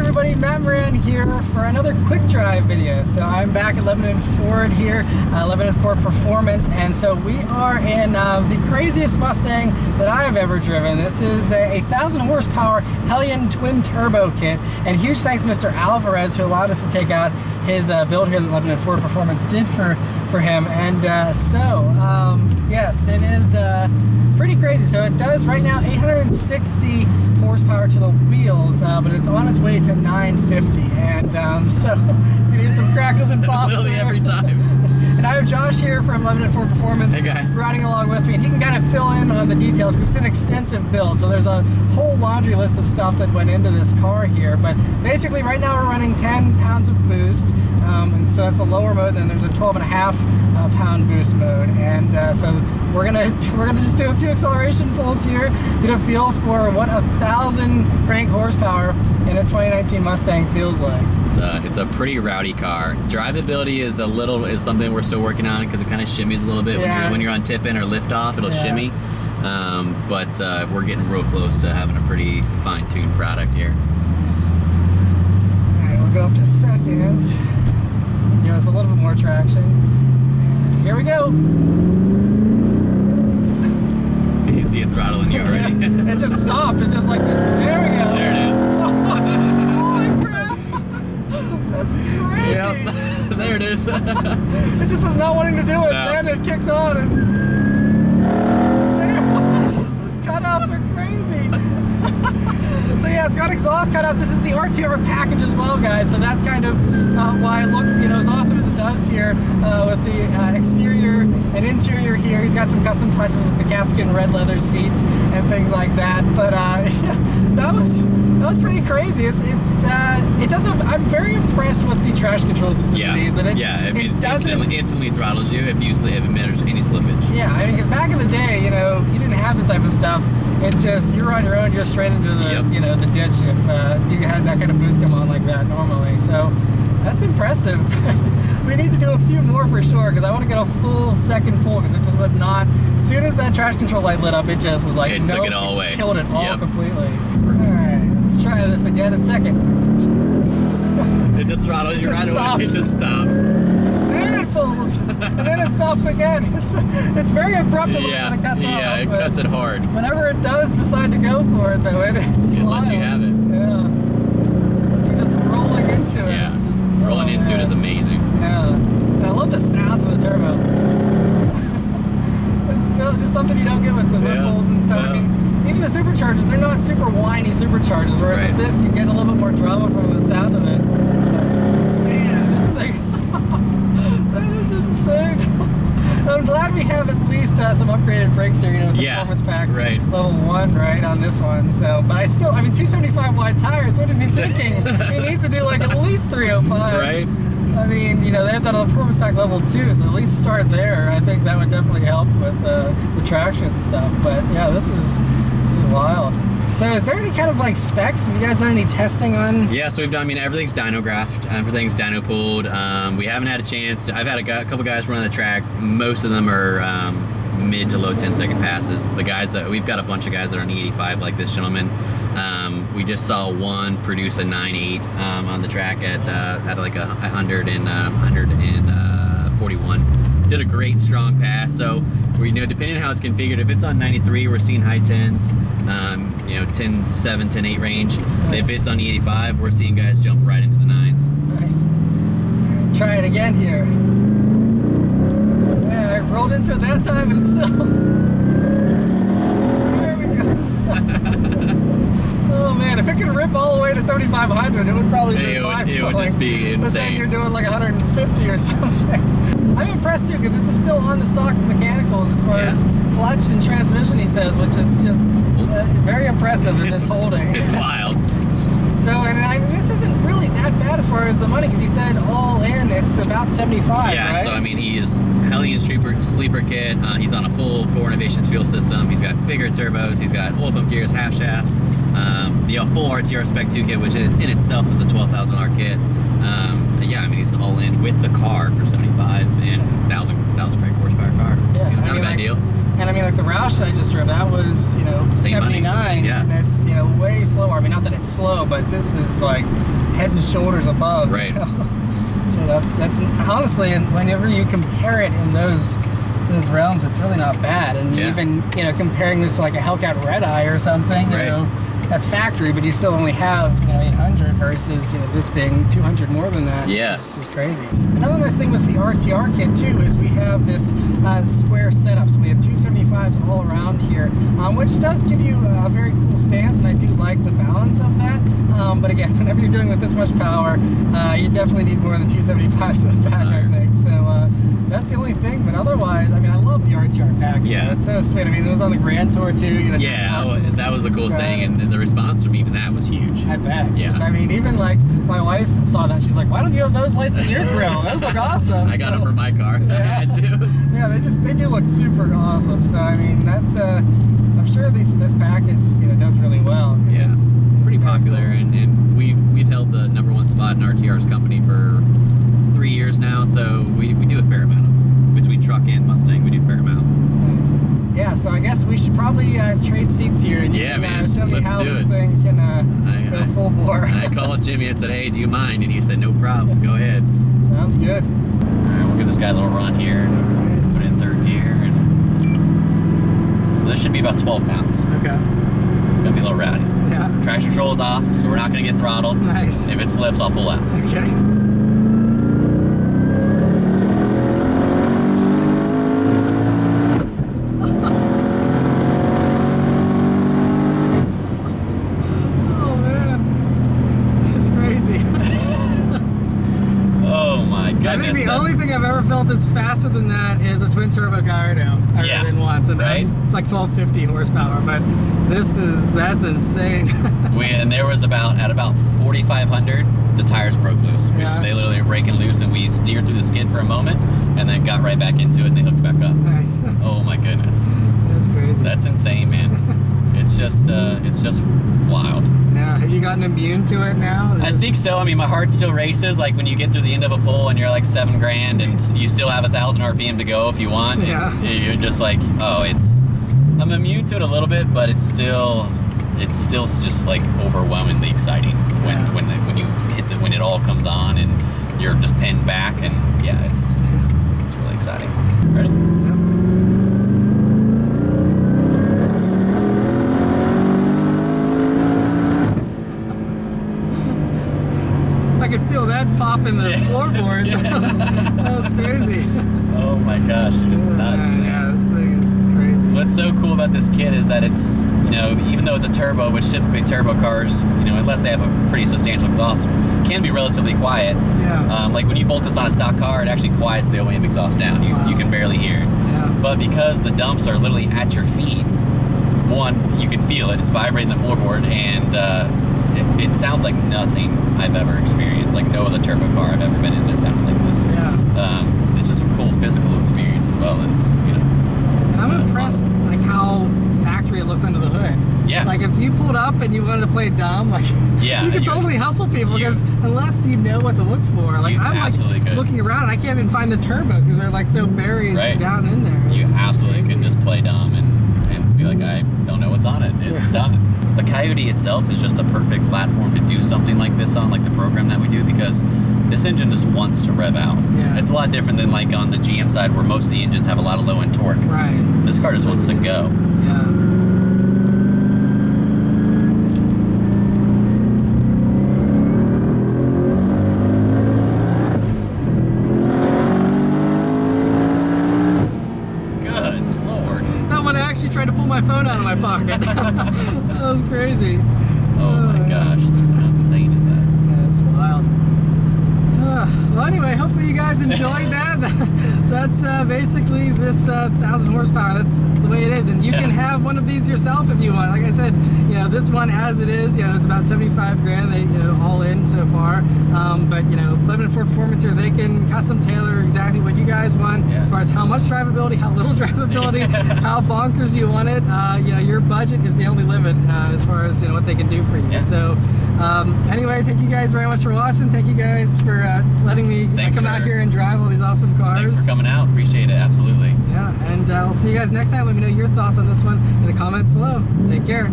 everybody, Matt Maran here for another quick drive video. So I'm back at Lebanon Ford here, Lebanon Ford Performance, and so we are in the craziest Mustang that I've ever driven. This is a 1,000 horsepower Hellion twin turbo kit, and huge thanks to Mr. Alvarez who allowed us to take out his build here that Lebanon Ford Performance did for him. And yes, it is pretty crazy. So it does right now 860 horsepower to the wheels, but it's on its way to 950, and so you can hear some crackles and pops literally every time. And I have Josh here from Lebanon Ford Performance, hey guys, riding along with me, and he can kind of fill in on the details because it's an extensive build. So there's a whole laundry list of stuff that went into this car here. But basically, right now we're running 10 pounds of boost, and so that's the lower mode. Then there's a 12.5 pound boost mode, and so we're gonna just do a few acceleration pulls here, get a feel for what 1,000 crank horsepower in a 2019 Mustang feels like. It's a pretty rowdy car. Drivability is something we're still working on because it kind of shimmies a little bit when you're on tip-in or lift-off. It'll shimmy, but we're getting real close to having a pretty fine-tuned product here. All right, we'll go up to second. Give us a little bit more traction. And here we go. You see it throttling you already. It just stopped. It just like, there we go. There it is. Holy crap. That's crazy. Yep. There it is. It just was not wanting to do it. No. Then it kicked on, and those cutouts are crazy. So yeah, it's got exhaust cutouts. This is the RTR package as well, guys. So that's kind of why it looks, as awesome as it does here with the exterior and interior here. He's got some custom touches with the cat skin red leather seats and things like that. But that was pretty crazy. It does have, I'm very impressed with the traction control system of these. It doesn't instantly throttles you if there's any slippage. Yeah, I mean, because back in the day, you didn't have this type of stuff. It just, you're on your own, you're straight into the the ditch if you had that kind of boost come on like that normally. So that's impressive. We need to do a few more for sure, because I want to get a full second pull, because it just would not, as soon as that traction control light lit up, it just was like, it took it all away. Killed it all completely. Alright, let's try this again in second. It just throttles you right away. It just stops. And it pulls, and then it stops again. It's very abrupt when it cuts off. Yeah, it cuts it hard. Whenever it does decide to go for it, though, it lets you have it. Yeah. You're just rolling into it. Yeah, it's just, rolling into it is amazing. Yeah. And I love the sounds of the turbo. It's still just something you don't get with the whipples and stuff. I mean, even the superchargers, they're not super whiny superchargers, whereas with this, you get a little bit more drama from the sound of it. But, man, this thing, that is insane. I'm glad we have at least some upgraded brakes here, with the performance pack level 1, on this one. So, but I mean, 275 wide tires, what is he thinking? He needs to do like at least 305s. Right. I mean, they have that on the performance pack level 2, so at least start there. I think that would definitely help with the traction and stuff. But yeah, this is wild. So is there any kind of specs? Have you guys done any testing on? Yeah, so we've done, everything's dyno-graphed, everything's dyno-pulled. We haven't had a chance. I've had a couple guys run the track. Most of them are mid to low 10-second passes. The guys we've got a bunch of guys that are on E85 like this gentleman. We just saw one produce a 9.8 on the track at like 141. Did a great strong pass. So depending on how it's configured, if it's on 93, we're seeing high 10s, 10.7, 10.8 range. Nice. If it's on E85, we're seeing guys jump right into the 9s. Nice. Try it again here. Yeah, I rolled into it that time, and it's still. There we go. Oh man, if it could rip all the way to 7,500, it would probably be mind-blowing. It would just be insane. But then you're doing like 150 or something. I'm impressed too, because this is still on the stock mechanicals as far as clutch and transmission, he says, which is just very impressive in this holding. It's wild. So, and this isn't really that bad as far as the money, because you said all in, it's about 75, right? So he is Hellion sleeper kit. He's on a full 4 Innovations fuel system. He's got bigger turbos. He's got oil pump gears, half shafts. The full RTR Spec 2 kit, which in itself is a $12,000 kit. He's all in with the car for 75 and 1,000 brake horsepower car. Yeah, not a bad deal. And I mean, like the Roush I just drove, that was, you know, Same 79, money. Yeah. and it's, you know, way slower. I mean, not that it's slow, but this is like head and shoulders above. Right. You know? So that's honestly, and whenever you compare it in those realms, it's really not bad. And even, you know, comparing this to like a Hellcat Red Eye or something, you know, that's factory, but you still only have, you know, 800 versus, you know, this being 200 more than that. Yeah. It's just crazy. Another nice thing with the RTR kit too is we have this square setup. So we have 275s all around here, which does give you a very cool stance, and I do like the balance of that. But again, whenever you're doing with this much power, you definitely need more than 275s in the back, I think. So that's the only thing, but otherwise, I mean, I love the RTR package. Yeah. It's so sweet. I mean, it was on the Grand Tour too. You know, that was the coolest thing, and the response from even that was huge. I bet. Yeah. I mean, even like my wife saw that. She's like, "Why don't you have those lights in your grill? Those look awesome." I got them for my car. I had to. Yeah, they do look super awesome. So I mean, that's I'm sure this package, you know, does really well. Yeah, it's pretty popular, cool. and we've held the #1 spot in RTR's company for 3 years now. So we do a fair amount of, between truck and Mustang, we do a fair amount. Nice. Yeah, so I guess we should probably trade seats here, and you can show me how this thing can go full bore. I called Jimmy and said, "Hey, do you mind?" And he said, "No problem. Go ahead." Sounds good. All right, we'll give this guy a little run here. Put it in third gear, and so this should be about 12 pounds. Okay. It's gonna be a little rowdy. Yeah. Traction control is off, so we're not gonna get throttled. Nice. If it slips, I'll pull out. Okay. I think the only thing I've ever felt that's faster than that is a twin turbo Gallardo. I rode in once, and that's like 1250 horsepower. But that's insane. And there was at about 4,500, the tires broke loose. Yeah. They literally were breaking loose, and we steered through the skid for a moment, and then got right back into it, and they hooked back up. Nice. Oh my goodness. That's crazy. That's insane, man. It's just wild. Yeah, have you gotten immune to it now? I think so. I mean, my heart still races. Like when you get through the end of a pull and you're like 7 grand, and you still have 1,000 RPM to go if you want. Yeah. You're just like, oh, I'm immune to it a little bit, but it's still just like overwhelmingly exciting when it all comes on and you're just pinned back, and yeah, it's really exciting. Ready? Yep. I could feel that pop in the floorboards. That was crazy. Oh my gosh, dude, it's nuts. Yeah, this thing is crazy. What's so cool about this kit is that it's, you know, even though it's a turbo, which typically turbo cars, you know, unless they have a pretty substantial exhaust, can be relatively quiet. Yeah. Like when you bolt this on a stock car, it actually quiets the OEM exhaust down. You can barely hear it. Yeah. But because the dumps are literally at your feet, one, you can feel it. It's vibrating the floorboard, and it sounds like nothing I've ever experienced. Like no other turbo car I've ever been in that sounded like this. Yeah. It's just a cool physical experience as well as, you know. And I'm impressed like how factory it looks under the hood. Yeah. Like if you pulled up and you wanted to play dumb, like you could totally hustle people, because unless you know what to look for, like I'm like looking around, I can't even find the turbos because they're like so buried down in there. You absolutely can just play dumb and be like, I don't know what's on it. It's stuff. The Coyote itself is just a perfect platform to do something like this on, like the program that we do, because this engine just wants to rev out. Yeah. It's a lot different than like on the GM side where most of the engines have a lot of low end torque. Right. This car just wants to go. Yeah. Good Lord. That one I actually tried to pull my phone out of my pocket. That was crazy. Oh my gosh. How insane is that? That's wild. Well, anyway, hopefully you guys enjoyed that. That's basically this 1,000 horsepower. That's the way it is, and you can have one of these yourself if you want. Like I said, you know, this one as it is, you know, it's about 75 grand, they, you know, all in so far. But, you know, Cleveland Ford Performance here, they can custom tailor exactly what you guys want, as far as how much drivability, how little drivability, how bonkers you want it. You know, your budget is the only limit as far as, you know, what they can do for you. So, anyway, thank you guys very much for watching. Thank you guys for letting me come out here and drive all these awesome cars. Thanks for coming out. Appreciate it. Absolutely. Yeah, and we'll see you guys next time. Let me know your thoughts on this one in the comments below. Take care.